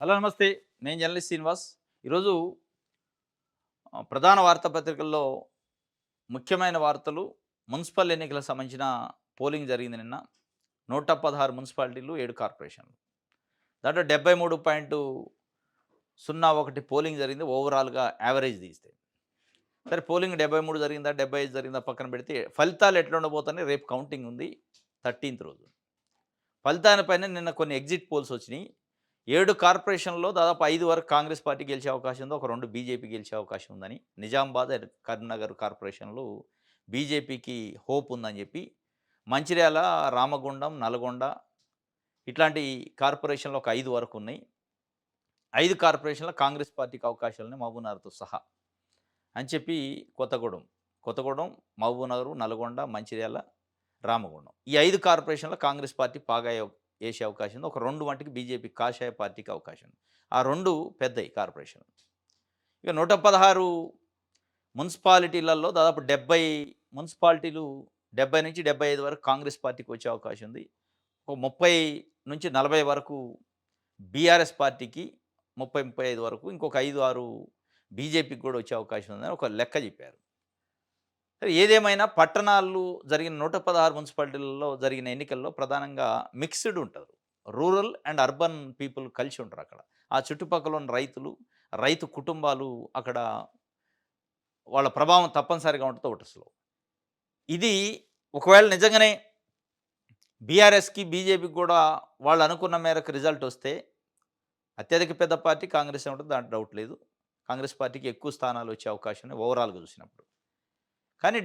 Hello నమస్తే. నేను journalist Srinivas. ఈరోజు ప్రధాన వార్తాపత్రికల్లో ముఖ్యమైన వార్తలు మున్సిపల్ ఎన్నికలకు సంబంధించిన పోలింగ్ జరిగింది నిన్న. 116 మున్సిపాలిటీలు, 7 కార్పొరేషన్లు. దాంట్లో 73.01 పోలింగ్ జరిగింది ఓవరాల్‌గా యావరేజ్ తీస్తే. సరే పోలింగ్ 73 జరిగిందా, 75 జరిగిందా పక్కన పెడితే ఫలితాలు ఎట్లా ఉండబోతున్నాయి రేపు కౌంటింగ్ ఉంది 13థ్ రోజు. ఫలితాల పైన నిన్న కొన్ని ఎగ్జిట్ పోల్స్ వచ్చినాయి. 7 కార్పొరేషన్‌లో దాదాపు 5 వరకు కాంగ్రెస్ పార్టీ గెలిచే అవకాశం ఉంది. ఒక 2 బీజేపీ గెలిచే అవకాశం ఉందని. నిజామాబాద్ అండ్ కరీంనగర్ కార్పొరేషన్‌లు బీజేపీకి హోప్ ఉందని చెప్పి, మంచిర్యాల, రామగుండం, నల్గొండ ఇట్లాంటి కార్పొరేషన్‌లు ఒక 5 వరకు ఉన్నాయి. 5 కార్పొరేషన్‌లో కాంగ్రెస్ పార్టీకి అవకాశాలున్నాయి మహబూబ్‌నగర్‌తో సహా అని చెప్పి కొత్తగూడెం, మహబూబ్‌నగర్, నల్గొండ, మంచిర్యాల, రామగుండం. ఈ 5 కార్పొరేషన్‌లో కాంగ్రెస్ పార్టీ పాగా ఏసే అవకాశం ఉంది. ఒక 2 మట్టుకు బీజేపీ కాషాయ పార్టీకి అవకాశం ఉంది. ఆ 2 పెద్దయి కార్పొరేషన్‌లు. ఇక 116 మున్సిపాలిటీలలో దాదాపు 70 మున్సిపాలిటీలు 70-75 వరకు కాంగ్రెస్ పార్టీకి వచ్చే అవకాశం ఉంది. ఒక 30-40 వరకు బీఆర్ఎస్ పార్టీకి, 30-35 వరకు ఇంకొక 5, 6 బీజేపీకి కూడా వచ్చే అవకాశం ఉందని ఒక లెక్క చెప్పారు. సరే ఏదేమైనా పట్టణాల్లో జరిగిన 116 మున్సిపాలిటీలలో జరిగిన ఎన్నికల్లో ప్రధానంగా మిక్స్డ్ ఉంటారు. రూరల్ అండ్ అర్బన్ పీపుల్ కలిసి ఉంటారు అక్కడ. ఆ చుట్టుపక్కల ఉన్న రైతులు, రైతు కుటుంబాలు అక్కడ వాళ్ళ ప్రభావం తప్పనిసరిగా ఉంటుంది ఓటర్స్‌లో. ఇది ఒకవేళ నిజంగానే బీఆర్ఎస్‌కి, బీజేపీకి కూడా వాళ్ళు అనుకున్న మేరకు రిజల్ట్ వస్తే అత్యధిక పెద్ద పార్టీ కాంగ్రెసే ఉంటుంది. దాంట్లో డౌట్ లేదు. కాంగ్రెస్ పార్టీకి ఎక్కువ స్థానాలు వచ్చే అవకాశం ఉన్నాయి ఓవరాల్‌గా చూసినప్పుడు. కానీ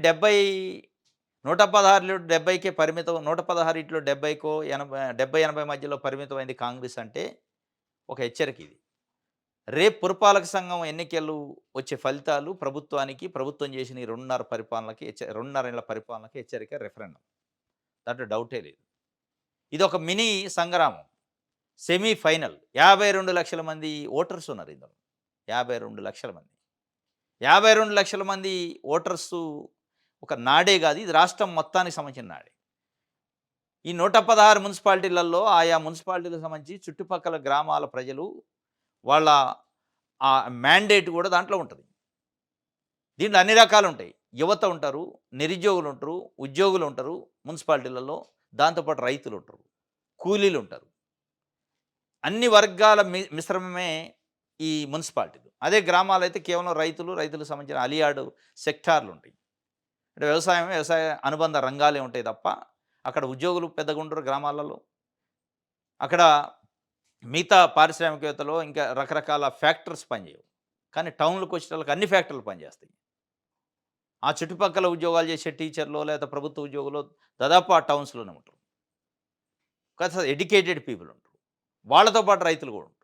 116లో 70కే పరిమితం, 116 70కో 70-80 మధ్యలో పరిమితమైంది కాంగ్రెస్ అంటే ఒక హెచ్చరిక ఇది. రేపు పురపాలక సంఘం ఎన్నికలు వచ్చే ఫలితాలు ప్రభుత్వానికి, ప్రభుత్వం చేసిన ఈ 2.5 ఏళ్ల పరిపాలనకి హెచ్చరిక, రెఫరెండం. దాంట్లో డౌటే లేదు. ఇదొక మినీ సంగ్రామం. Semi final. 52,00,000 మంది ఓటర్స్ ఉన్నారు ఇందులో. 52,00,000 మంది. 52,00,000 మంది ఓటర్సు ఒక నాడే కాదు. ఇది రాష్ట్రం మొత్తానికి సంబంధించిన నాడే. ఈ 116 మున్సిపాలిటీలలో ఆయా మున్సిపాలిటీలకు సంబంధించి చుట్టుపక్కల గ్రామాల ప్రజలు వాళ్ళ మ్యాండేట్ కూడా దాంట్లో ఉంటది. దీంట్లో అన్ని రకాలుంటాయి. యువత ఉంటారు, నిరుద్యోగులు ఉంటారు, ఉద్యోగులు ఉంటారు మున్సిపాలిటీలలో. దాంతోపాటు రైతులుంటారు, కూలీలుంటారు. అన్ని వర్గాల మిశ్రమమే ఈ మున్సిపాలిటీలు. అదే గ్రామాలైతే కేవలం రైతులకు సంబంధించిన అలియాడు సెక్టార్లుంటాయి. అంటే వ్యవసాయ అనుబంధ రంగాలే ఉంటాయి తప్ప, అక్కడ ఉద్యోగులు పెద్దగా ఉండరు గ్రామాలలో. అక్కడ మిగతా పారిశ్రామికవేత్తలు ఇంకా రకరకాల ఫ్యాక్టరీస్ పనిచేయవు. కానీ టౌన్‌లోకి వచ్చేటోళ్ళకి అన్ని ఫ్యాక్టరీలు పనిచేస్తాయి. ఆ చుట్టుపక్కల ఉద్యోగాలు చేసే టీచర్‌లో లేదా ప్రభుత్వ ఉద్యోగులో దాదాపు ఆ టౌన్స్‌లోనే ఉంటారు. కాస్త ఎడ్యుకేటెడ్ పీపుల్ ఉంటారు. వాళ్ళతో పాటు రైతులు కూడా ఉంటారు.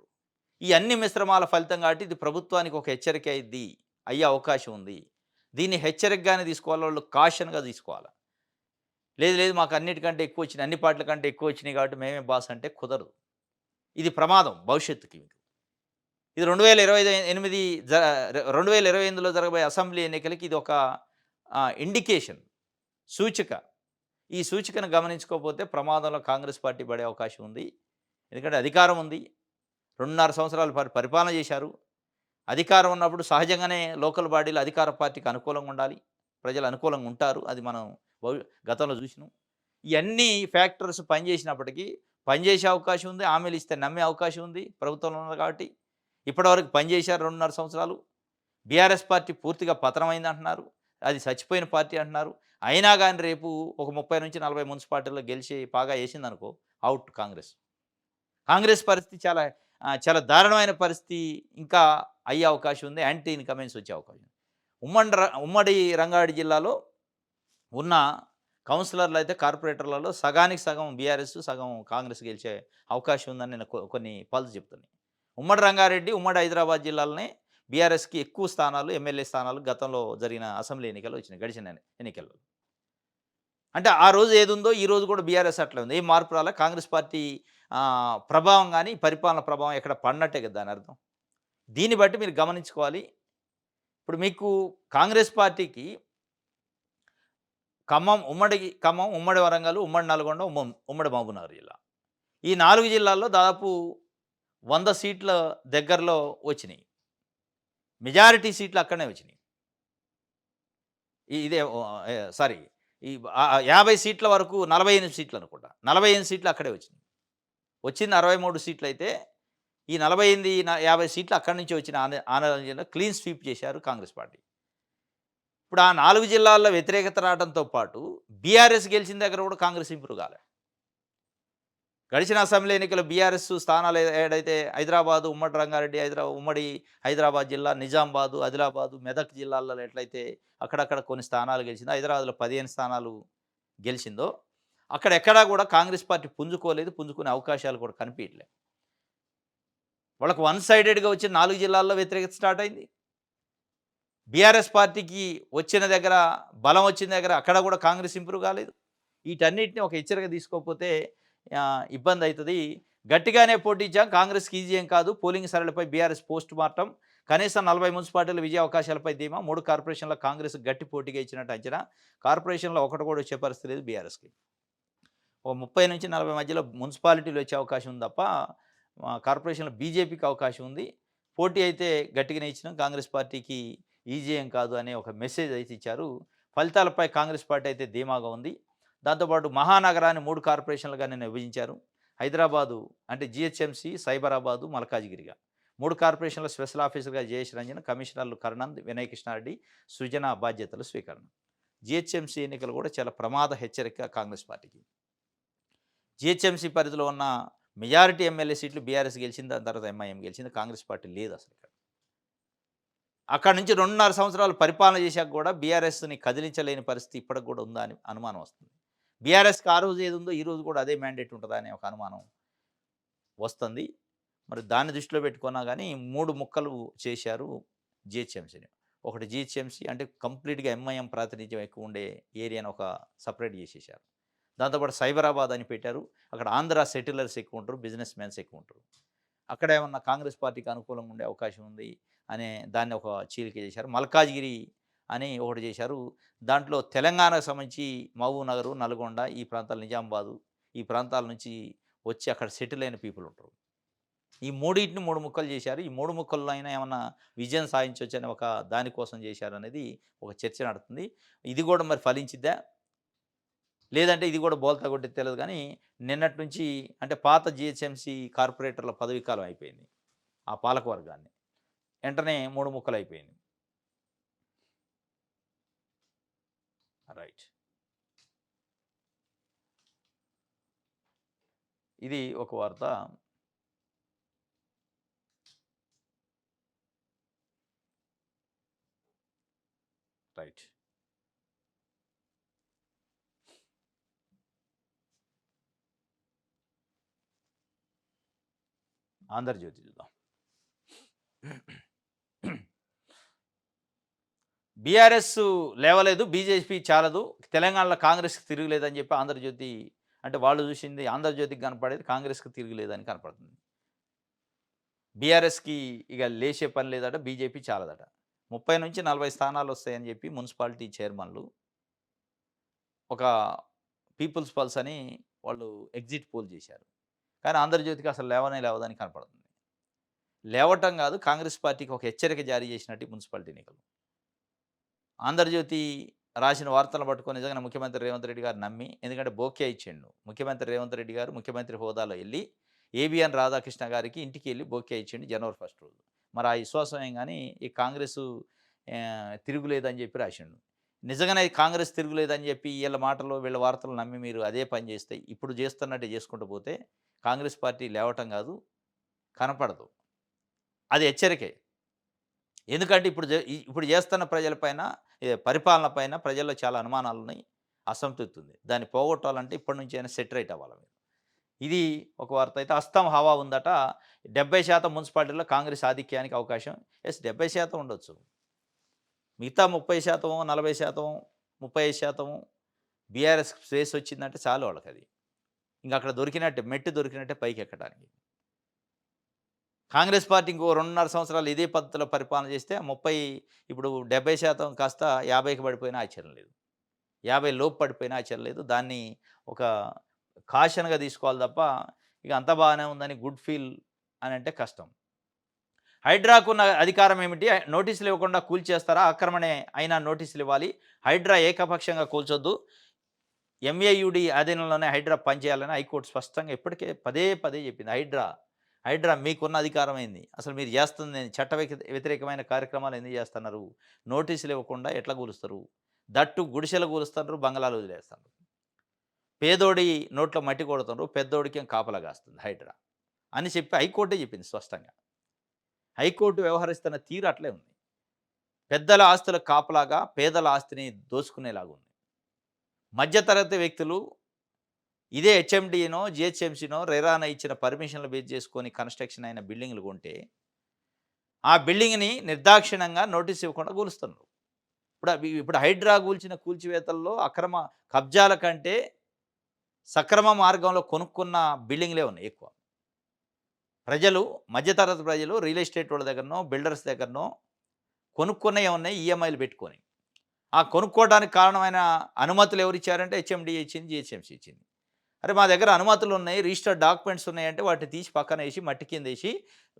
ఈ అన్ని మిశ్రమాల ఫలితం కాబట్టి ఇది ప్రభుత్వానికి ఒక హెచ్చరిక అయ్యే అవకాశం ఉంది. దీన్ని హెచ్చరికగానే తీసుకోవాలి. వాళ్ళు కాషన్‌గా తీసుకోవాలి. లేదు మాకు అన్నిటికంటే ఎక్కువ వచ్చినాయి, అన్ని పార్టీల కంటే ఎక్కువ వచ్చినాయి కాబట్టి మేమే బాస్ అంటే కుదరదు. ఇది ప్రమాదం భవిష్యత్తుకి మీకు. ఇది 2028 2028లో జరగబోయే అసెంబ్లీ ఎన్నికలకి ఇది ఒక ఇండికేషన్, సూచిక. ఈ సూచికను గమనించుకోకపోతే ప్రమాదంలో కాంగ్రెస్ పార్టీ పడే అవకాశం ఉంది. ఎందుకంటే అధికారం ఉంది. 2.5 సంవత్సరాలు పరిపాలన చేశారు. అధికారం ఉన్నప్పుడు సహజంగానే లోకల్ బాడీలు అధికార పార్టీకి అనుకూలంగా ఉండాలి. ప్రజలు అనుకూలంగా ఉంటారు. అది మనం భవి గతంలో చూసినాం. ఇయన్నీ ఫ్యాక్టర్స్ పనిచేసినప్పటికీ పనిచేసే అవకాశం ఉంది. హామీలు ఇస్తే నమ్మే అవకాశం ఉంది. ప్రభుత్వంలో ఉన్నారు కాబట్టి. ఇప్పటివరకు పనిచేశారు 2.5 సంవత్సరాలు. బీఆర్ఎస్ పార్టీ పూర్తిగా పతనమైందంటున్నారు. అది చచ్చిపోయిన పార్టీ అంటున్నారు. అయినా గాని రేపు ఒక 30-40 మున్సిపాలిటీల్లో గెలిచి పాగా ఏసిందనుకో ఔట్ కాంగ్రెస్. కాంగ్రెస్ పరిస్థితి చాలా దారుణమైన పరిస్థితి ఇంకా అయ్యే అవకాశం ఉంది. యాంటీ ఇన్‌కమెన్స్ వచ్చే అవకాశం ఉంది. ఉమ్మడి రంగారెడ్డి జిల్లాలో ఉన్న కౌన్సిలర్‌లయితే కార్పొరేటర్లలో సగానికి సగం బీఆర్ఎస్, సగం కాంగ్రెస్ గెలిచే అవకాశం ఉందని నిన్న కొన్ని పల్స్ చెప్తున్నాయి. ఉమ్మడి రంగారెడ్డి, ఉమ్మడి హైదరాబాద్ జిల్లాలనే బీఆర్ఎస్‌కి ఎక్కువ స్థానాలు, ఎమ్మెల్యే స్థానాలు గతంలో జరిగిన అసెంబ్లీ ఎన్నికల్లో వచ్చినాయి. గడిచిన ఎన్నికల్లో. అంటే ఆ రోజు ఏదుందో ఈ రోజు కూడా బీఆర్ఎస్ అట్లే ఉంది. ఏం మార్పు రాలే. కాంగ్రెస్ పార్టీ ప్రభావం గాని, పరిపాలన ప్రభావం ఎక్కడ పడినట్టే కదా దాని అర్థం. దీన్ని బట్టి మీరు గమనించుకోవాలి. ఇప్పుడు మీకు కాంగ్రెస్ పార్టీకి ఖమ్మం, ఉమ్మడి వరంగల్, ఉమ్మడి నల్గొండ, ఉమ్మడి మహబూబ్‌నగర్ జిల్లా. ఈ 4 జిల్లాల్లో దాదాపు 100 సీట్ల దగ్గరలో వచ్చినాయి. మెజారిటీ సీట్లు అక్కడనే వచ్చినాయి. ఇదే సారీ ఈ 50 సీట్ల వరకు 48 సీట్లు అనుకుంటా. 48 సీట్లు అక్కడే వచ్చినాయి. వచ్చింది 63 సీట్లయితే ఈ 48, 50 సీట్లు అక్కడి నుంచి వచ్చిన ఆంధ్ర జిల్లా క్లీన్ స్వీప్ చేశారు కాంగ్రెస్ పార్టీ. ఇప్పుడు ఆ 4 జిల్లాల్లో వ్యతిరేకత రావడంతో పాటు బీఆర్ఎస్ గెలిచిన దగ్గర కూడా కాంగ్రెస్ ఇంప్రూవ్ కాలే. గడిచిన అసెంబ్లీ ఎన్నికల్లో బీఆర్ఎస్ స్థానాలు ఏడైతే హైదరాబాదు, ఉమ్మడి రంగారెడ్డి, ఉమ్మడి హైదరాబాద్ జిల్లా, నిజామాబాదు, ఆదిలాబాదు, మెదక్ జిల్లాల్లో ఎట్లయితే అక్కడక్కడ కొన్ని స్థానాలు గెలిచిందో, హైదరాబాద్‌లో 15 స్థానాలు గెలిచిందో, అక్కడెక్కడా కూడా కాంగ్రెస్ పార్టీ పుంజుకోలేదు. పుంజుకునే అవకాశాలు కూడా కనిపియట్లే. వాళ్ళకి వన్ సైడెడ్‌గా వచ్చిన 4 జిల్లాల్లో వ్యతిరేకత స్టార్ట్ అయింది. బీఆర్ఎస్ పార్టీకి వచ్చిన దగ్గర, బలం వచ్చిన దగ్గర అక్కడ కూడా కాంగ్రెస్ ఇంప్రూవ్ కాలేదు. వీటన్నిటిని ఒక హెచ్చరిక తీసుకోకపోతే ఇబ్బందయితది. గట్టిగానే పోటీచ్చాం. కాంగ్రెస్‌కి ఈజీ ఏం కాదు. పోలింగ్ సరళిపై బీఆర్ఎస్ పోస్ట్ మార్టం. కనీసం 40 మున్సిపాలిటీల విజయ అవకాశాలపై ధీమా. 3 కార్పొరేషన్ల కాంగ్రెస్ గట్టి పోటీగా ఇచ్చినట్టు అంచనా. కార్పొరేషన్‌లో ఒకటి కూడా వచ్చే పరిస్థితి లేదు బీఆర్ఎస్‌కి. ఓ 30-40 మధ్యలో మున్సిపాలిటీలు వచ్చే అవకాశం ఉంది తప్ప కార్పొరేషన్‌లో బీజేపీకి అవకాశం ఉంది. పోటీ అయితే గట్టిగానే ఇచ్చినాం. కాంగ్రెస్ పార్టీకి ఈజీ ఏం కాదు అనే ఒక మెసేజ్ అయితే ఇచ్చారు. ఫలితాలపై కాంగ్రెస్ పార్టీ అయితే ధీమాగా ఉంది. దాంతోపాటు మహానగరాన్ని 3 కార్పొరేషన్లుగా నిన్న విభజించారు. హైదరాబాదు అంటే జీహెచ్ఎంసీ, సైబరాబాదు, మల్కాజిగిరిగా. 3 కార్పొరేషన్ల స్పెషల్ ఆఫీసర్‌గా జయేష్ రంజన్, కమిషనర్లు కర్ణంద్, వినయ్ కృష్ణారెడ్డి, సృజన బాధ్యతలు స్వీకరణ. జీహెచ్ఎంసీ ఎన్నికలు కూడా చాలా ప్రమాద హెచ్చరిక కాంగ్రెస్ పార్టీకి. జీహెచ్ఎంసీ పరిధిలో ఉన్న మెజారిటీ ఎమ్మెల్యే సీట్లు బీఆర్ఎస్ గెలిచింది. దాని తర్వాత ఎంఐఎం గెలిచింది. కాంగ్రెస్ పార్టీ లేదు అసలు ఇక్కడ. అక్కడి నుంచి 2.5 సంవత్సరాలు పరిపాలన చేశాక కూడా బీఆర్ఎస్‌ని కదిలించలేని పరిస్థితి ఇప్పటికి కూడా ఉందా అని అనుమానం వస్తుంది. బీఆర్ఎస్‌కి ఆ రోజు ఏది ఉందో ఈ రోజు కూడా అదే మ్యాండేట్ ఉంటదా అనే ఒక అనుమానం వస్తుంది. మరి దాన్ని దృష్టిలో పెట్టుకున్నా గానీ 3 ముక్కలు చేశారు జీహెచ్ఎంసీని. ఒకటి జీహెచ్ఎంసీ అంటే కంప్లీట్‌గా ఎంఐఎం ప్రాతినిధ్యం ఎక్కువ ఉండే ఏరియాని ఒక సెపరేట్ చేసేశారు. దాంతోపాటు సైబరాబాద్ అని పెట్టారు. అక్కడ ఆంధ్ర సెటిలర్స్ ఎక్కువ ఉంటారు. బిజినెస్ మ్యాన్స్ ఎక్కువ ఉంటారు. అక్కడ ఏమన్నా కాంగ్రెస్ పార్టీకి అనుకూలంగా ఉండే అవకాశం ఉంది అనే దాన్ని ఒక చీలిక చేశారు. మల్కాజ్గిరి అని ఒకటి చేశారు. దాంట్లో తెలంగాణకు సంబంధించి మహబూబ్ నగరు, నల్గొండ ఈ ప్రాంతాలు, నిజామాబాదు ఈ ప్రాంతాల నుంచి వచ్చి అక్కడ సెటిల్ అయిన పీపుల్ ఉంటారు. ఈ మూడిటిని 3 ముక్కలు చేశారు. ఈ 3 ముక్కల్లో అయినా ఏమన్నా విజయం సాధించొచ్చని ఒక దానికోసం చేశారనేది ఒక చర్చ నడుతుంది. ఇది కూడా మరి ఫలించిద్దా? లేదంటే ఇది కూడా బోల్తా కొట్టిద్దో తెలీదు గానీ, నిన్నటి నుంచి అంటే పాత జీహెచ్ఎంసీ కార్పొరేటర్ల పదవీ కాలం అయిపోయింది. ఆ పాలకవర్గాన్ని. వెంటనే 3 ముక్కలయిపోయింది. రైట్. ఇది ఒక వార్త. రైట్. ఆంధ్రజ్యోతి చూద్దాం. బీఆర్ఎస్ లేవలేదు, బీజేపీ చాలదు, తెలంగాణలో కాంగ్రెస్‌కి తిరుగులేదని చెప్పి ఆంధ్రజ్యోతి అంటే వాళ్ళు చూసింది ఆంధ్రజ్యోతికి కనపడేది కాంగ్రెస్‌కి తిరుగులేదని కనపడుతుంది. బీఆర్ఎస్‌కి ఇక లేచే పని లేదట, బీజేపీ చాలదట. 30-40 స్థానాలు వస్తాయని చెప్పి మున్సిపాలిటీ చైర్మన్‌లు ఒక పీపుల్స్ పల్స్ అని వాళ్ళు ఎగ్జిట్ పోల్ చేశారు. కానీ ఆంధ్రజ్యోతికి అసలు లేవనే లేవదని కనపడుతుంది. లేవటం కాదు, కాంగ్రెస్ పార్టీకి ఒక హెచ్చరిక జారీ చేసినట్టు ఈ మున్సిపాలిటీ ఎన్నికలు. ఆంధ్రజ్యోతి రాసిన వార్తలను పట్టుకొని నిజంగానే ముఖ్యమంత్రి రేవంత్ రెడ్డి గారు నమ్మి, ఎందుకంటే బోకే ఇచ్చిండు. ముఖ్యమంత్రి రేవంత్ రెడ్డి గారు ముఖ్యమంత్రి హోదాలో ఎళ్లి, ఏబీఎన్ రాధాకృష్ణ గారికి ఇంటికి ఎళ్లి బోకే ఇచ్చిండు జనవరి 1 రోజు. మరి ఆ విశ్వాసం ఏం గాని ఈ కాంగ్రెసు తిరుగులేదని చెప్పి రాసిండు. నిజంగానే కాంగ్రెస్ తిరుగులేదని చెప్పి వీళ్ళ మాటలు, వీళ్ళ వార్తలు నమ్మి మీరు అదే పని చేస్తే, ఇప్పుడు చేస్తున్నట్టే చేసుకుంటూ పోతే కాంగ్రెస్ పార్టీ లేవటం కాదు, కనపడదు. అది హెచ్చరికే. ఎందుకంటే ఇప్పుడు చేస్తున్న ప్రజలపైన పరిపాలన పైన ప్రజల్లో చాలా అనుమానాలున్నాయి. అసంతృప్తి ఉంది. దాన్ని పోగొట్టాలంటే ఇప్పటి నుంచైనా సెట్ రైట్ అవ్వాలి మీరు. ఇది ఒక వార్త. అయితే అస్తం హవా ఉందట. 70% మున్సిపాలిటీల్లో కాంగ్రెస్ ఆధిక్యానికి అవకాశం. 70% ఉండొచ్చు. మిగతా 30%, 40%, 35% బీఆర్ఎస్ స్పేస్ వచ్చిందంటే చాలు వాళ్ళకది. ఇంక అక్కడ దొరికినట్టే, మెట్టు దొరికినట్టే పైకెక్కడానికి. కాంగ్రెస్ పార్టీ ఇంకో 2.5 సంవత్సరాలు ఇదే పద్ధతిలో పరిపాలన చేస్తే ఇప్పుడు 70% కాస్త 50కి పడిపోయినా ఆశ్చర్యం లేదు. 50 లోపు పడిపోయినా ఆశ్చర్యం లేదు. దాన్ని ఒక కాషన్‌గా తీసుకోవాలి తప్ప, ఇక అంతా బాగానే ఉందని గుడ్ ఫీల్ అని అంటే కష్టం. హైడ్రాకున్న అధికారం ఏమిటి? నోటీసులు ఇవ్వకుండా కూల్చేస్తారా? ఆక్రమణే అయినా నోటీసులు ఇవ్వాలి. హైడ్రా ఏకపక్షంగా కూల్చొద్దు. ఎంఏయుడి ఆధీనంలోనే హైడ్రా పనిచేయాలని హైకోర్టు స్పష్టంగా ఇప్పటికే పదే పదే చెప్పింది. హైడ్రా మీకున్న అధికారం ఏంది? అసలు మీరు చేస్తుంది చట్ట వ్యతిరేకమైన కార్యక్రమాలు ఎందుకు చేస్తున్నారు? నోటీసులు ఇవ్వకుండా ఎట్లా కూలుస్తారు? దట్టు గుడిసెలు కూలుస్తున్నారు, బంగళాలు వదిలేస్తున్నారు. పేదోడి నోట్లో మట్టి కొడుతున్నారు, పెద్దోడికేం కాపలా కాస్తుంది హైడ్రా అని చెప్పి హైకోర్టే చెప్పింది స్పష్టంగా. హైకోర్టు వ్యవహరిస్తున్న తీరు అట్లే ఉంది. పెద్దల ఆస్తులకు కాపలాగా పేదల ఆస్తిని దోచుకునేలాగుంది. మధ్యతరగతి వ్యక్తులు ఇదే హెచ్ఎండినో, జిహెచ్ఎంసీనో, రెరానో ఇచ్చిన పర్మిషన్లు బేస్ చేసుకొని కన్‌స్ట్రక్షన్ అయిన బిల్డింగ్‌లు కొంటే, ఆ బిల్డింగ్‌ని నిర్దాక్షిణ్యంగా నోటీస్ ఇవ్వకుండా కూలుస్తున్నారు. ఇప్పుడు హైడ్రా కూల్చిన కూల్చివేతల్లో అక్రమ కబ్జాల కంటే సక్రమ మార్గంలో కొనుక్కున్న బిల్డింగ్‌లే ఉన్నాయి ఎక్కువ. మధ్యతరగతి ప్రజలు రియల్ ఎస్టేట్ వాళ్ళ దగ్గరనో, బిల్డర్స్ దగ్గరనో కొనుక్కున్నయి ఉన్నాయి ఈఎంఐలు పెట్టుకొని. ఆ కొనుక్కోవడానికి కారణమైన అనుమతులు ఎవరిచ్చారంటే హెచ్ఎండీ ఇచ్చింది, జిహెచ్ఎంసీ ఇచ్చింది. అరే మా దగ్గర అనుమతులు ఉన్నాయి, రిజిస్టర్డ్ డాక్యుమెంట్స్ ఉన్నాయంటే వాటిని తీసి పక్కనేసి మట్టి కిందేసి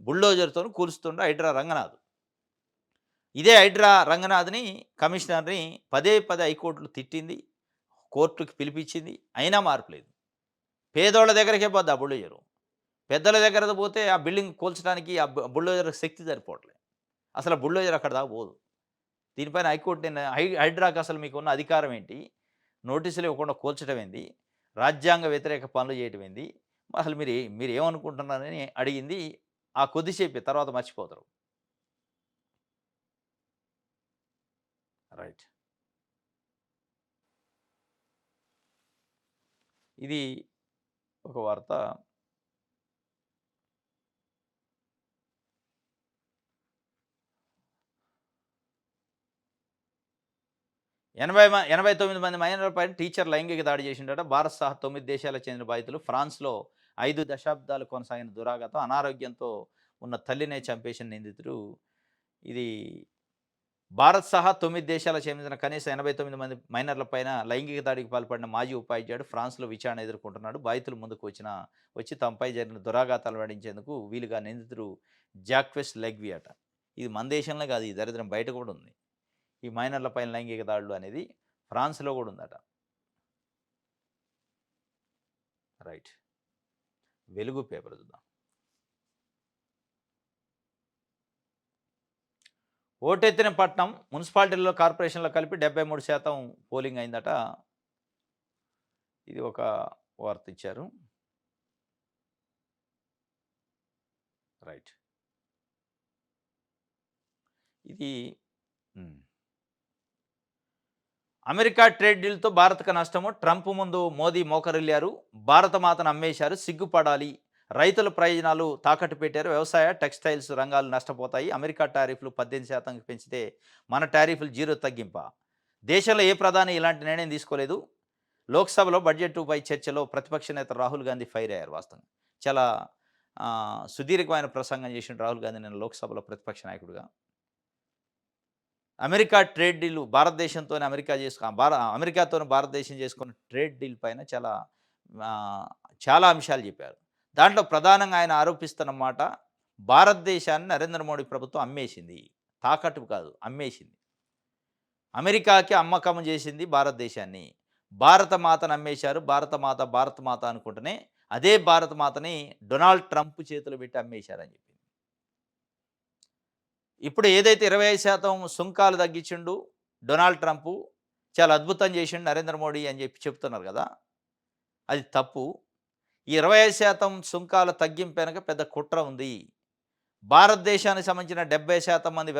బుల్డోజర్‌తోని కూలుస్తుండు హైడ్రా రంగనాథ్. ఇదే హైడ్రా రంగనాథ్‌ని కమిషనర్‌ని పదే పదే హైకోర్టులు తిట్టింది. కోర్టుకి పిలిపించింది. అయినా మార్పు లేదు. పేదోళ్ళ దగ్గరికే పోద్ది ఆ బుల్డోజరు. పెద్దల దగ్గరకు పోతే ఆ బిల్డింగ్ కూల్చడానికి ఆ బుల్డోజర్‌కి శక్తి సరిపోవట్లే. అసలు బుల్డోజర్ అక్కడి దాకా పోదు. దీనిపైన హైకోర్టు హైడ్రాకి అసలు మీకున్న అధికారం ఏంటి? నోటీసులు ఇవ్వకుండా కూల్చడం ఏంది? రాజ్యాంగ వ్యతిరేక పనులు చేయటం ఏంది? అసలు మీరేమనుకుంటున్నారని అడిగింది. ఆ కొద్దిసేపే తర్వాత మర్చిపోతారు. రైట్. ఇది ఒక వార్త. 89 మంది మైనర్లపై టీచర్ లైంగిక దాడి చేసిండట. భారత్ సహా 9 దేశాలకు చెందిన బాధితులు. ఫ్రాన్స్‌లో 5 దశాబ్దాలు కొనసాగిన దురాగతం. అనారోగ్యంతో ఉన్న తల్లినే చంపేసిన నిందితుడు. ఇది భారత్ సహా 9 దేశాలకు చెందిన కనీసం 89 మంది మైనర్లపైన లైంగిక దాడికి పాల్పడిన మాజీ ఉపాధ్యాయుడు ఫ్రాన్స్‌లో విచారణ ఎదుర్కొంటున్నాడు. బాధితులు ముందుకు వచ్చి తమపై జరిగిన దురాఘాతాలు వెల్లడించేందుకు వీలుగా నిందితుడు జాక్వెస్ లెగ్వి అట. ఇది మన దేశంలో కాదు, ఈ దరిద్రం బయట కూడా ఉంది. ఈ మైనర్లపైన లైంగిక దాడులు అనేది ఫ్రాన్స్‌లో కూడా ఉందట. రైట్. వెలుగు పేపర్ చూద్దాం. ఓటెత్తిన పట్నం మున్సిపాలిటీల్లో, కార్పొరేషన్‌లో కలిపి 73% పోలింగ్ అయిందట. ఇది ఒక వార్త ఇచ్చారు. రైట్. ఇది అమెరికా ట్రేడ్ డీల్‌తో భారత్‌కు నష్టము. ట్రంప్ ముందు మోదీ మోకరిల్లారు. భారత మాతను అమ్మేశారు. సిగ్గుపడాలి. రైతుల ప్రయోజనాలు తాకట్టు పెట్టారు. వ్యవసాయ, టెక్స్‌టైల్స్ రంగాలు నష్టపోతాయి. అమెరికా టారిఫ్‌లు 18%కి పెంచితే మన టారిఫ్‌లు 0 తగ్గింపా? దేశంలో ఏ ప్రధాని ఇలాంటి నిర్ణయం తీసుకోలేదు. లోక్సభలో బడ్జెట్‌పై చర్చలో ప్రతిపక్ష నేత రాహుల్ గాంధీ ఫైర్ అయ్యారు వాస్తవంగా. చాలా సుదీర్ఘమైన ప్రసంగం చేసిండు రాహుల్ గాంధీ నిన్న లోక్సభలో ప్రతిపక్ష నాయకుడిగా. అమెరికా ట్రేడ్ డీల్ భారతదేశంతోనే అమెరికాతోని భారతదేశం చేసుకున్న ట్రేడ్ డీల్ పైన చాలా అంశాలు చెప్పారు. దాంట్లో ప్రధానంగా ఆయన ఆరోపిస్తున్న మాట, భారతదేశాన్ని నరేంద్ర మోడీ ప్రభుత్వం అమ్మేసింది. తాకట్టు కాదు, అమ్మేసింది. అమెరికాకి అమ్మకం చేసింది భారతదేశాన్ని. భారత మాతను అమ్మేశారు. భారత మాత అనుకుంటూనే అదే భారత మాతని డొనాల్డ్ ట్రంప్ చేతులు పెట్టి అమ్మేశారని చెప్పి. ఇప్పుడు ఏదైతే 25% సుంకాలు తగ్గించిండు డొనాల్డ్ ట్రంప్, చాలా అద్భుతం చేసిండు నరేంద్ర మోడీ అని చెప్పి చెప్తున్నారు కదా, అది తప్పు. ఈ 25% సుంకాల తగ్గింపు వెనక పెద్ద కుట్ర ఉంది. భారతదేశానికి సంబంధించిన 70% మంది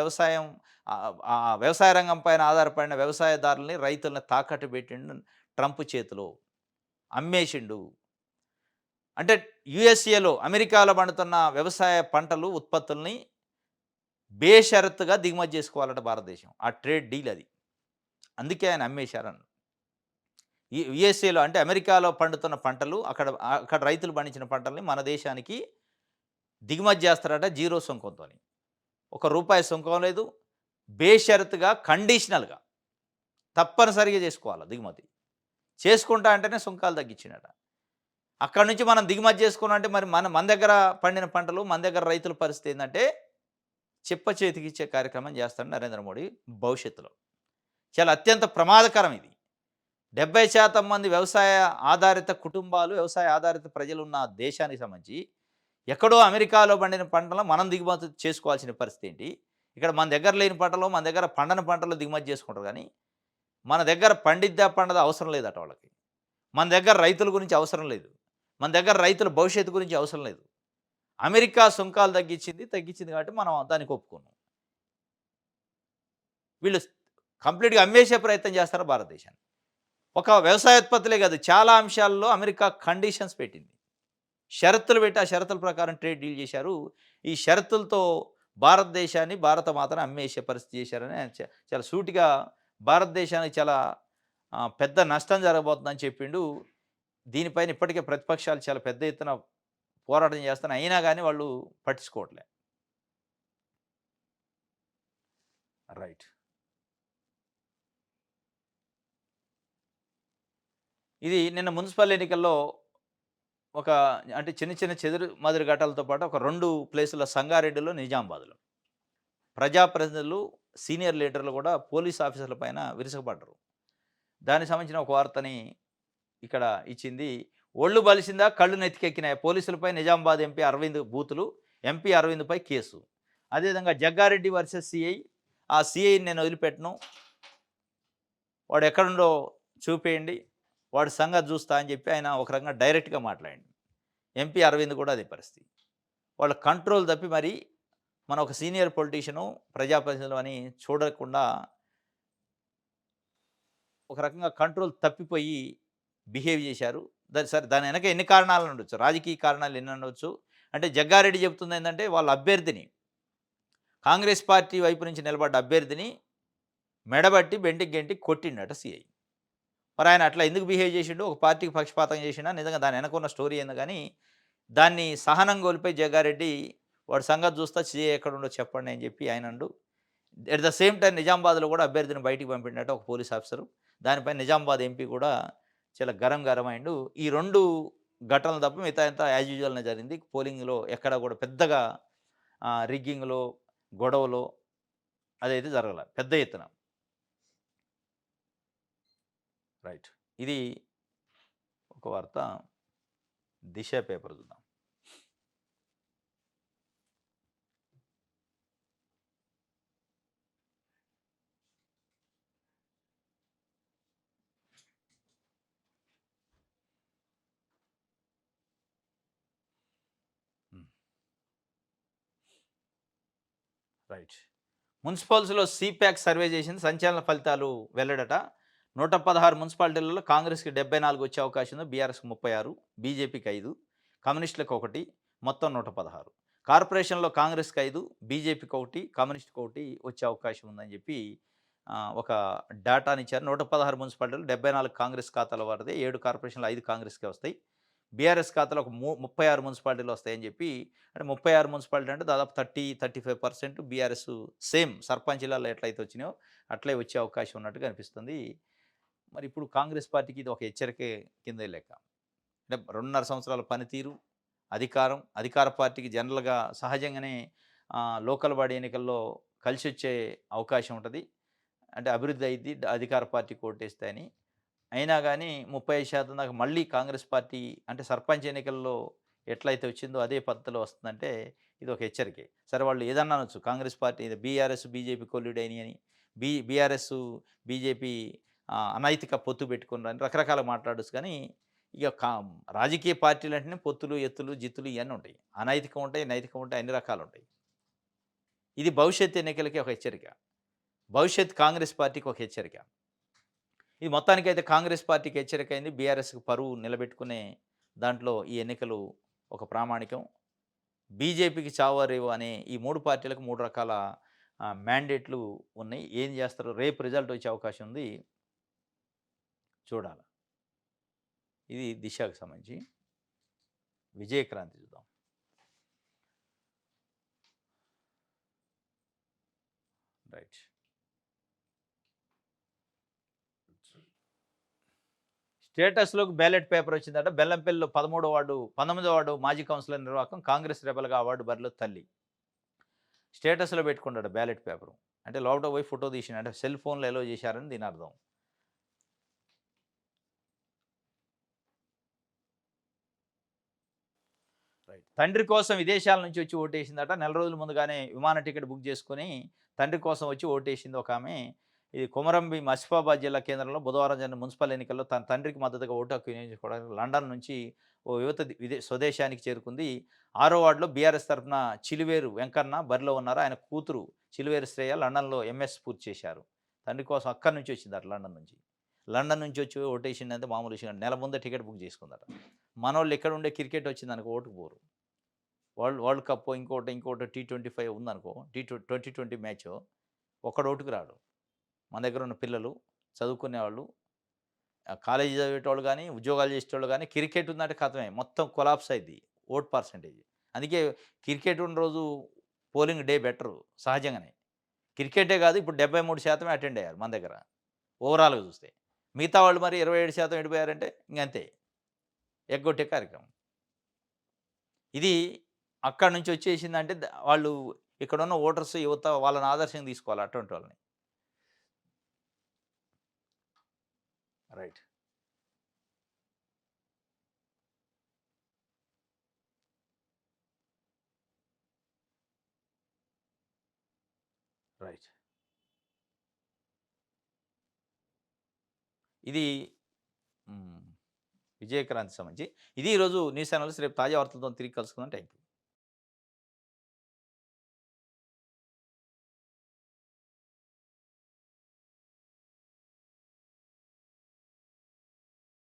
వ్యవసాయ రంగం పైన ఆధారపడిన వ్యవసాయదారుల్ని, రైతులను తాకట్టు పెట్టిండు ట్రంప్ చేతిలో, అమ్మేసిండు. అంటే యుఎస్ఏలో, అమెరికాలో పండుతున్న వ్యవసాయ పంటలు, ఉత్పత్తుల్ని బేషరతుగా దిగుమతి చేసుకోవాలట భారతదేశం. ఆ ట్రేడ్ డీల్ అది. అందుకే ఆయన అమ్మేశారన్న. యుఎస్ఏలో అంటే అమెరికాలో పండుతున్న పంటలు, అక్కడ రైతులు పండించిన పంటల్ని మన దేశానికి దిగుమతి చేస్తారట 0 సుంకంతోని. ₹1 సుంకం లేదు. బేషరతుగా, కండిషనల్‌గా తప్పనిసరిగా చేసుకోవాలి దిగుమతి. చేసుకుంటా అంటేనే సుంకాలు తగ్గించిండట. అక్కడి నుంచి మనం దిగుమతి చేసుకోవాలంటే మరి మన దగ్గర పండిన పంటలు, మన దగ్గర రైతుల పరిస్థితి ఏందంటే చిప్ప చేతికిచ్చే కార్యక్రమం చేస్తాడు నరేంద్ర మోడీ భవిష్యత్తులో. చాలా అత్యంత ప్రమాదకరం ఇది. 70% మంది వ్యవసాయ ఆధారిత కుటుంబాలు, వ్యవసాయ ఆధారిత ప్రజలున్న దేశానికి సంబంధించి, ఎక్కడో అమెరికాలో పండిన పంటలను మనం దిగుమతి చేసుకోవాల్సిన పరిస్థితి ఏంటి? ఇక్కడ మన దగ్గర లేని పంటలు, మన దగ్గర పండని పంటలు దిగుమతి చేసుకుంటారు గానీ, మన దగ్గర పండిద్దా, పండదా అవసరం లేదట వాళ్ళకి. మన దగ్గర రైతుల గురించి అవసరం లేదు. మన దగ్గర రైతుల భవిష్యత్తు గురించి అవసరం లేదు. అమెరికా సుంకాలు తగ్గించింది కాబట్టి మనం దానికి ఒప్పుకున్నాం. వీళ్ళు కంప్లీట్‌గా అమ్మేసే ప్రయత్నం చేస్తారు భారతదేశాన్ని. ఒక వ్యవసాయోత్పత్తులే కాదు, చాలా అంశాల్లో అమెరికా కండిషన్స్ పెట్టింది. షరతులు పెట్టి, ఆ షరతుల ప్రకారం ట్రేడ్ డీల్ చేశారు. ఈ షరతులతో భారతదేశాన్ని, భారత మాతను అమ్మేసే పరిస్థితి చేశారని ఆయన చాలా సూటిగా భారతదేశానికి చాలా పెద్ద నష్టం జరగబోతుందని చెప్పిండు. దీనిపైన ఇప్పటికే ప్రతిపక్షాలు చాలా పెద్ద ఎత్తున పోరాటం చేస్తున్నాయి. అయినా గాని వాళ్ళు పట్టించుకోవట్లే. రైట్. ఇది నిన్న మున్సిపల్ ఎన్నికల్లో ఒక అంటే చిన్న చిన్న చెదురు మదురు ఘటాలతో పాటు ఒక 2 ప్లేసుల సంగారెడ్డిలో, నిజామాబాద్‌లో. ప్రజాప్రతినిధులు, సీనియర్ లీడర్లు కూడా పోలీస్ ఆఫీసర్ల పైన విరుచుకుపడ్డారు. దానికి సంబంధించిన ఒక వార్తని ఇక్కడ ఇచ్చింది. ఒళ్ళు బలిసిందా కళ్ళు నెత్తికెక్కినాయి. పోలీసులపై నిజామాబాద్ ఎంపీ అరవింద్ బూతులు, ఎంపీ అరవింద్‌పై కేసు. అదేవిధంగా జగ్గారెడ్డి వర్సెస్ సీఐ. ఆ సీఐని నేను వదిలిపెట్టను. వాడు ఎక్కడుండో చూపేయండి. వాడి సంగతి చూస్తా అని చెప్పి ఆయన ఒక రకంగా డైరెక్ట్‌గా మాట్లాడిండు. ఎంపీ అరవింద్ కూడా అదే పరిస్థితి. వాళ్ళ కంట్రోల్ తప్పి మరి మన ఒక సీనియర్ పొలిటీషియను, ప్రజాప్రతినిధులు అని చూడకుండా ఒక రకంగా కంట్రోల్ తప్పిపోయి బిహేవ్ చేశారు. సరే దాని వెనక ఎన్ని కారణాలు ఉండొచ్చు. రాజకీయ కారణాలు ఎన్ని ఉండొచ్చు. అంటే జగ్గారెడ్డి చెప్తుంది ఏందంటే వాళ్ళ అభ్యర్థిని, కాంగ్రెస్ పార్టీ వైపు నుంచి నిలబడ్డ అభ్యర్థిని మెడబట్టి బెంటికి గెంటి కొట్టిండట సీఐ. మరి ఆయన అట్లా ఎందుకు బిహేవ్ చేసిండు? ఒక పార్టీకి పక్షపాతం చేసిండా? నిజంగా దాని వెనక ఉన్న స్టోరీ ఏందో గానీ, దాన్ని సహనం కోల్పోయి జగ్గారెడ్డి వాడి సంగతి చూస్తా సీఐ ఎక్కడుండో చెప్పండి అని చెప్పి ఆయనండు. ఎట్ ద సేమ్ టైమ్ నిజామాబాద్‌లో కూడా అభ్యర్థిని బయటికి పంపిండట ఒక పోలీస్ ఆఫీసరు. దానిపై నిజామాబాద్ ఎంపీ కూడా చాలా గరం అయిండు. ఈ 2 ఘటనలు తప్ప మిగతా అంతా యాజ్ యూజువల్‌నే జరిగింది. పోలింగ్‌లో ఎక్కడ కూడా పెద్దగా రిగ్గింగ్‌లో, గొడవలో అదైతే జరగల పెద్ద ఎత్తున. రైట్. ఇది ఒక వార్త. దిశ పేపర్ చూద్దాం. హ్మ్. రైట్. మున్సిపల్స్‌లో సిపాక్ సర్వే చేసింది. సంచలన ఫలితాలు వెల్లడట. 116 మున్సిపాలిటీలలో కాంగ్రెస్‌కి 74 వచ్చే అవకాశం ఉంది. బీఆర్ఎస్‌కి 36, బీజేపీకి 5, కమ్యూనిస్టులకు 1, మొత్తం 116. కార్పొరేషన్‌లో కాంగ్రెస్‌కి 5, బీజేపీకి 1, కమ్యూనిస్ట్‌కి 1 వచ్చే అవకాశం ఉందని చెప్పి ఒక డేటానిచ్చారు. 116 మున్సిపాలిటీలు 74 కాంగ్రెస్ ఖాతాల వారిదే. 7 కార్పొరేషన్‌లో 5 కాంగ్రెస్‌కే వస్తాయి. బీఆర్ఎస్ ఖాతాలో ఒక 36 మున్సిపాలిటీలు వస్తాయని చెప్పి, అంటే 36 మున్సిపాలిటీ అంటే దాదాపు 35% బీఆర్ఎస్ సేమ్ సర్పంచ్‌లలో ఎట్లయితే వచ్చినాయో అట్లే వచ్చే అవకాశం ఉన్నట్టుగా అనిపిస్తుంది. మరి ఇప్పుడు కాంగ్రెస్ పార్టీకి ఇది ఒక హెచ్చరికే కిందే లెక్క. అంటే 2.5 సంవత్సరాల పనితీరు, అధికార పార్టీకి జనరల్‌గా సహజంగానే లోకల్ బాడీ ఎన్నికల్లో కలిసొచ్చే అవకాశం ఉంటది. అంటే అభివృద్ధి అయిద్ది అధికార పార్టీకి ఓటేస్తే అని. అయినా గానీ 35% దాకా మళ్ళీ కాంగ్రెస్ పార్టీ అంటే సర్పంచ్ ఎన్నికల్లో ఎట్లయితే వచ్చిందో అదే పద్ధతిలో వస్తుందంటే ఇది ఒక హెచ్చరికే. సరే వాళ్ళు ఏదన్నా అనొచ్చు. Congress party BRS, BJP collude అయినాయని, బీఆర్ఎస్, బీజేపీ అనైతిక పొత్తు పెట్టుకున్నారని రకరకాలుగా మాట్లాడొచ్చు కానీ, ఇక రాజకీయ పార్టీలంటేనే పొత్తులు, ఎత్తులు, జిత్తులు ఇయన్నీ ఉంటాయి. అనైతికం ఉంటాయి, నైతికం ఉంటాయి, అన్ని రకాలుంటాయి. ఇది భవిష్యత్ ఎన్నికలకి ఒక హెచ్చరిక. భవిష్యత్ కాంగ్రెస్ పార్టీకి ఒక హెచ్చరిక. ఇది మొత్తానికైతే కాంగ్రెస్ పార్టీకి హెచ్చరికైంది. బీఆర్ఎస్‌కి పరువు నిలబెట్టుకునే దాంట్లో ఈ ఎన్నికలు ఒక ప్రామాణికం. బీజేపీకి చావో రేవో అనే ఈ 3 పార్టీలకు 3 రకాల మ్యాండేట్లు ఉన్నాయి. ఏం చేస్తారో రేపు రిజల్ట్ వచ్చే అవకాశం ఉంది. చూడాలి. ఇది దిశకు సంబంధించి. విజయక్రాంతి చూద్దాం. రైట్. స్టేటస్‌లోకి బ్యాలెట్ పేపర్ వచ్చిందట. బెల్లంపల్లిలో 13 వార్డు 19 వార్డు మాజీ కౌన్సిలర్ నిర్వాహకం కాంగ్రెస్ రెబెల్‌గా అవార్డు బరిలో తల్లి. స్టేటస్‌లో పెట్టుకున్నాడట బ్యాలెట్ పేపరు. అంటే లోపట పోయి ఫోటో తీసిండు. అంటే సెల్ ఫోన్‌లో ఎలో చేశారని దీని అర్థం. రైట్. తండ్రి కోసం విదేశాల నుంచి వచ్చి ఓటేసిందట. నెల రోజుల ముందుగానే విమాన టికెట్ బుక్ చేసుకొని తండ్రి కోసం వచ్చి ఓటేసింది ఒకామె. ఇది కొమరంభీం ఆసిఫాబాద్ జిల్లా కేంద్రంలో బుధవారం జరిగిన మున్సిపల్ ఎన్నికల్లో తన తండ్రికి మద్దతుగా ఓటు హక్కు వినియోగించుకోవడానికి లండన్ నుంచి ఓ యువత స్వదేశానికి చేరుకుంది. 6వ వార్డులో బీఆర్ఎస్ తరఫున చిలివేరు వెంకన్న బరిలో ఉన్నారు. ఆయన కూతురు చిలివేరు శ్రేయ లండన్‌లో ఎంఎస్ పూర్తి చేశారు. తండ్రి కోసం అక్కడి నుంచి వచ్చిందట లండన్ నుంచి. లండన్ నుంచి వచ్చి ఓటేసిందంటే మామూలు విషయం కాదు. నెల ముందే టికెట్ బుక్ చేసుకుందట. మనోళ్ళు ఎక్కడుండే క్రికెట్ వచ్చిందనుకో ఓటుకు పోరు. వరల్డ్ వరల్డ్ కప్పో ఇంకోటో టీ25 ఉందనుకో, టీ20 మ్యాచో ఒక్కడు ఓటుకు రాడు. మన దగ్గర ఉన్న పిల్లలు, చదువుకునేవాళ్ళు, కాలేజీ చదివేటోళ్ళు గానీ, ఉద్యోగాలు చేసేటోళ్ళు గానీ, క్రికెట్ ఉందంటే ఖతమే. మొత్తం కొలాప్స్ అయిద్ది ఓట్ పర్సెంటేజ్. అందుకే క్రికెట్ ఉన్న రోజు పోలింగ్ డే బెటరు సహజంగానే. క్రికెటే కాదు ఇప్పుడు 73% అటెండ్ అయ్యారు మన దగ్గర. ఓవరాల్‌గా చూస్తే. మిగతా వాళ్ళు మరి 27% ఎడిపోయారంటే ఇంగంతే. ఎగ్గొట్టే కార్యక్రమం. ఇది అక్కడి నుంచి వచ్చేసిందంటే వాళ్ళు ఇక్కడున్న ఓటర్స్ యువత వాళ్ళని ఆదర్శంగా తీసుకోవాలి అటువంటి వాళ్ళని. రైట్. రైట్. ఇది హ్మ్. విజయక్రాంతికి సంబంధించి. ఇది ఈరోజు న్యూస్ అనలిస్ట్. రేపు తాజా వార్తలతో తిరిగి కలుసుకుందాం. Thank you.